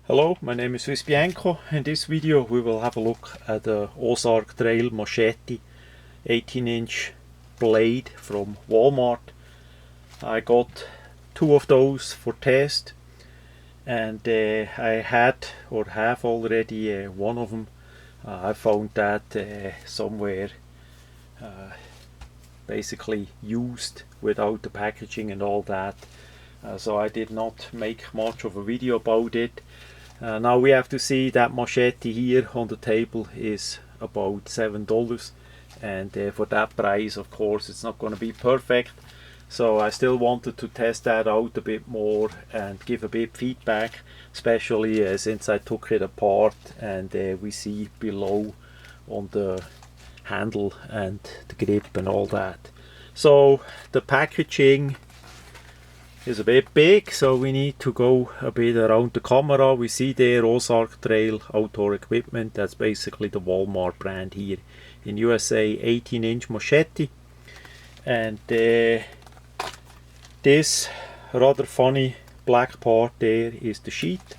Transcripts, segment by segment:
Hello, my name is Bianco. In this video we will have a look at the Ozark Trail Machete 18-inch blade from Walmart. I got two of those for test, and I had or have already one of them. I found that somewhere basically used without the packaging and all that. So I did not make much of a video about it. Now we have to see that machete here on the table is about $7, and for that price, of course, it's not going to be perfect. So I still wanted to test that out a bit more and give a bit feedback, especially since I took it apart and we see below on the handle and the grip and all that. So the packaging is a bit big, so we need to go a bit around the camera. We see there Ozark Trail Outdoor Equipment. That's basically the Walmart brand here in USA. 18-inch machete, and this rather funny black part there is the sheet.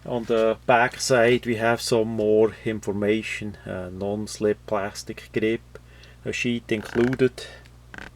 On the back side we have some more information, non-slip plastic grip, a sheet included,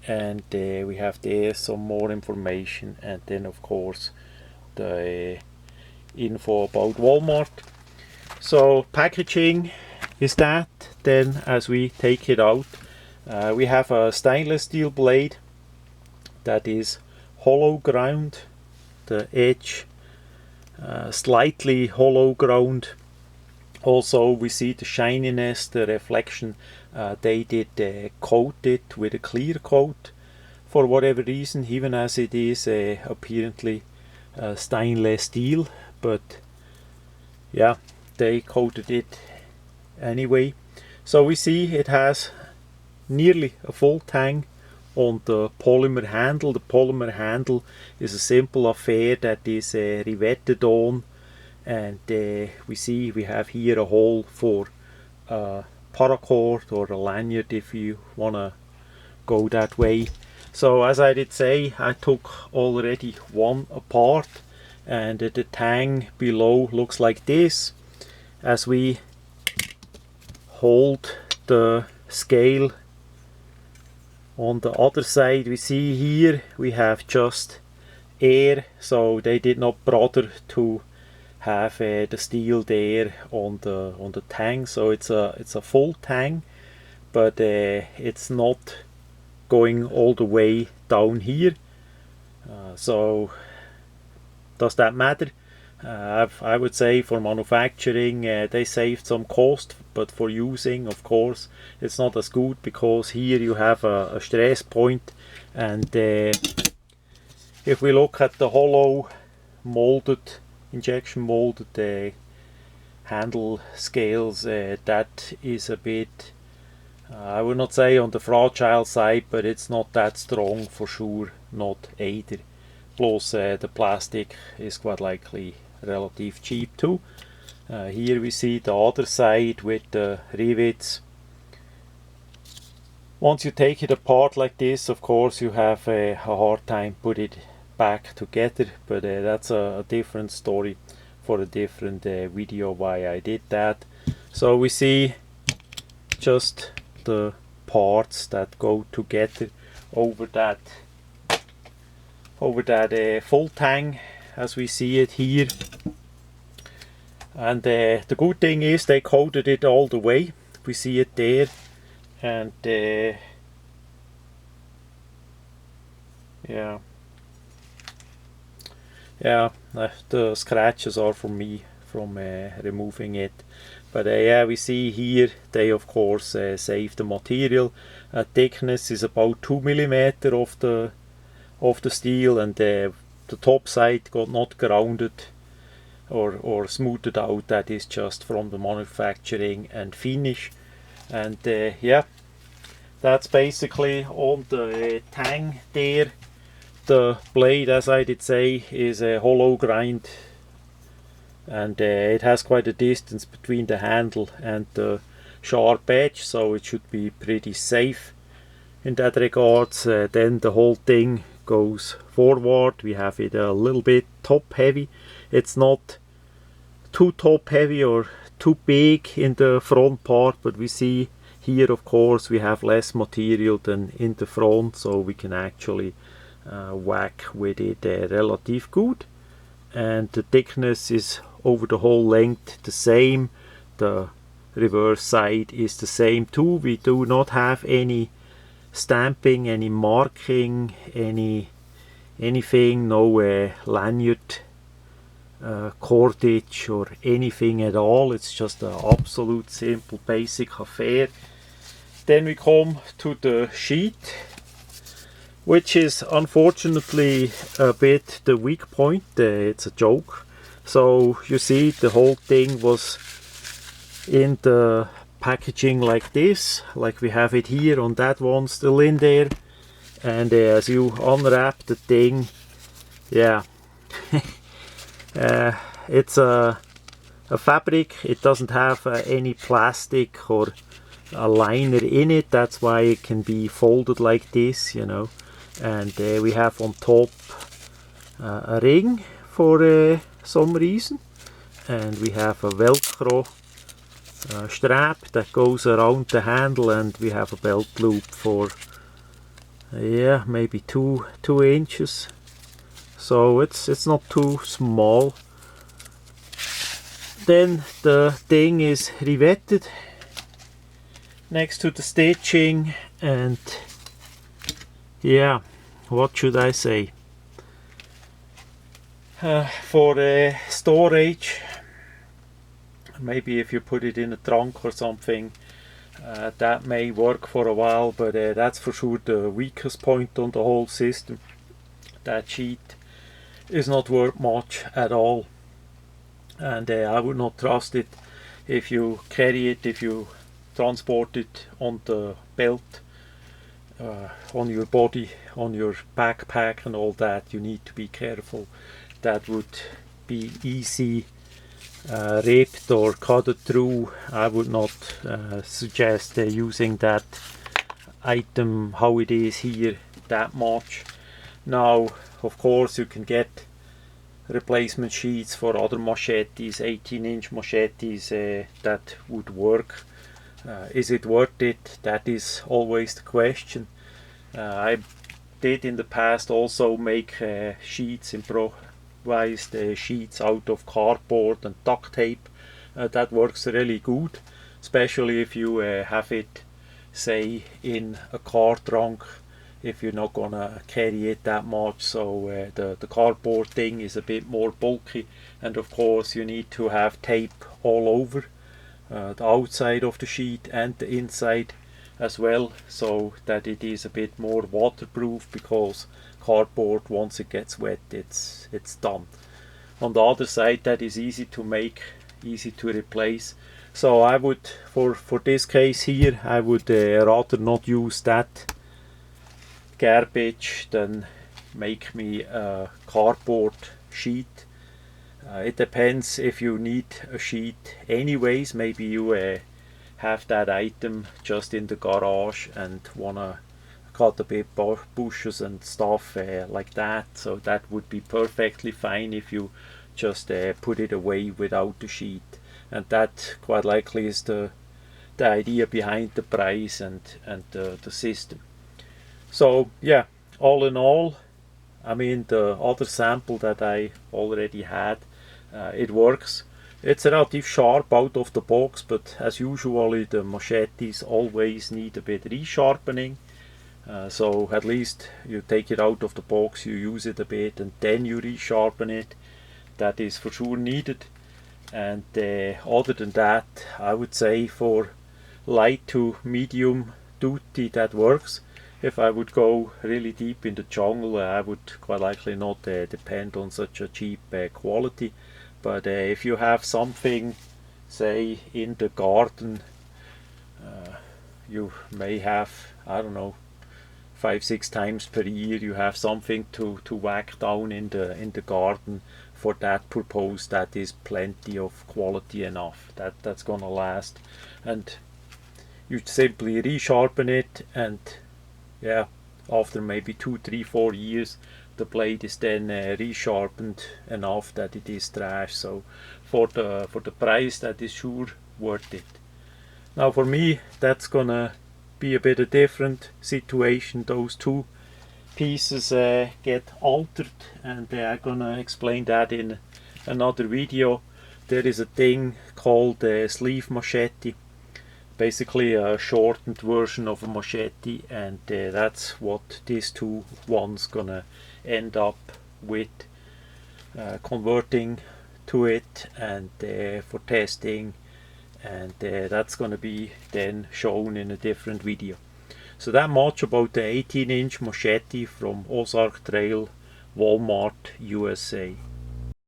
and we have there some more information, and then of course the info about Walmart. So packaging is that. Then as we take it out, we have a stainless steel blade that is hollow ground, the edge slightly hollow ground. Also we see the shininess, the reflection. They did coat it with a clear coat for whatever reason, even as it is apparently stainless steel, but yeah, they coated it anyway. So we see it has nearly a full tang on the polymer handle. The polymer handle is a simple affair that is riveted on, and we see we have here a hole for paracord or a lanyard if you want to go that way. So as I did say, I took already one apart, and the tang below looks like this. As we hold the scale on the other side, we see here we have just air, so they did not bother to have the steel there on the tang. So it's a full tang, but it's not going all the way down here. So does that matter? I would say for manufacturing they saved some cost, but for using, of course, it's not as good, because here you have a stress point. And if we look at the hollow molded, injection molded handle scales, that is a bit, I would not say on the fragile side, but it's not that strong for sure, not either. Plus the plastic is quite likely relative cheap too. Here we see the other side with the rivets. Once you take it apart like this, of course you have a hard time put it back together, but that's a different story for a different video why I did that. So we see just the parts that go together over that full tang as we see it here. And the good thing is they coated it all the way. We see it there, and yeah, the scratches are from me from removing it. But yeah, we see here they of course save the material. Thickness is about 2 millimeter of the steel, and the top side got not grounded or smoothed out. That is just from the manufacturing and finish. And yeah, that's basically on the tang there. The blade, as I did say, is a hollow grind, and it has quite a distance between the handle and the sharp edge, so it should be pretty safe in that regards. Then the whole thing goes forward. We have it a little bit top heavy. It's not too top heavy or too big in the front part, but we see here of course we have less material than in the front, so we can actually whack with it relative good. And the thickness is over the whole length the same. The reverse side is the same too. We do not have any stamping, any marking, anything, no lanyard cordage or anything at all. It's just an absolute simple basic affair. Then we come to the sheet, which is unfortunately a bit the weak point. It's a joke. So you see the whole thing was in the packaging like this, like we have it here, on that one still in there. And as you unwrap the thing, yeah, it's a fabric. It doesn't have any plastic or a liner in it. That's why it can be folded like this, you know. And we have on top a ring for some reason, and we have a velcro strap that goes around the handle, and we have a belt loop for yeah, maybe two inches, so it's not too small. Then the thing is riveted next to the stitching, and yeah, what should I say? For storage, maybe if you put it in a trunk or something, that may work for a while, but that's for sure the weakest point on the whole system. That sheet is not worth much at all, and I would not trust it if you carry it, if you transport it on the belt, on your body, on your backpack and all that. You need to be careful. That would be easy ripped or cut it through. I would not suggest using that item how it is here that much. Now of course you can get replacement sheets for other machetes, 18-inch machetes, that would work. Is it worth it? That is always the question. I did in the past also make sheets, improvised sheets out of cardboard and duct tape. That works really good, especially if you have it, say, in a car trunk, if you're not gonna carry it that much. So the cardboard thing is a bit more bulky, and of course you need to have tape all over the outside of the sheet and the inside as well, so that it is a bit more waterproof, because cardboard, once it gets wet, it's done. On the other side, that is easy to make, easy to replace. So I would, for this case here, I would rather not use that garbage than make me a cardboard sheet. It depends if you need a sheet anyways. Maybe you have that item just in the garage and wanna cut a bit bushes and stuff like that, so that would be perfectly fine if you just put it away without the sheet. And that quite likely is the idea behind the price and the system. So yeah, all in all, I mean, the other sample that I already had, it works. It's relatively sharp out of the box, but as usually the machetes always need a bit resharpening. So at least you take it out of the box, you use it a bit, and then you resharpen it. That is for sure needed. And other than that, I would say for light to medium duty, that works. If I would go really deep in the jungle, I would quite likely not depend on such a cheap quality. But if you have something, say, in the garden, you may have, I don't know, 5-6 times per year you have something to whack down in the garden. For that purpose, that is plenty of quality enough. That's gonna last, and you simply resharpen it, and yeah, after maybe 2, 3, 4 years, the blade is then resharpened enough that it is trash. So for the price, that is sure worth it. Now for me, that's gonna be a bit of different situation. Those two pieces get altered, and I'm gonna explain that in another video. There is a thing called a sleeve machete, basically a shortened version of a machete, and that's what these two ones gonna end up with, converting to it, and for testing, and that's gonna be then shown in a different video. So that much about the 18-inch machete from Ozark Trail, Walmart, USA.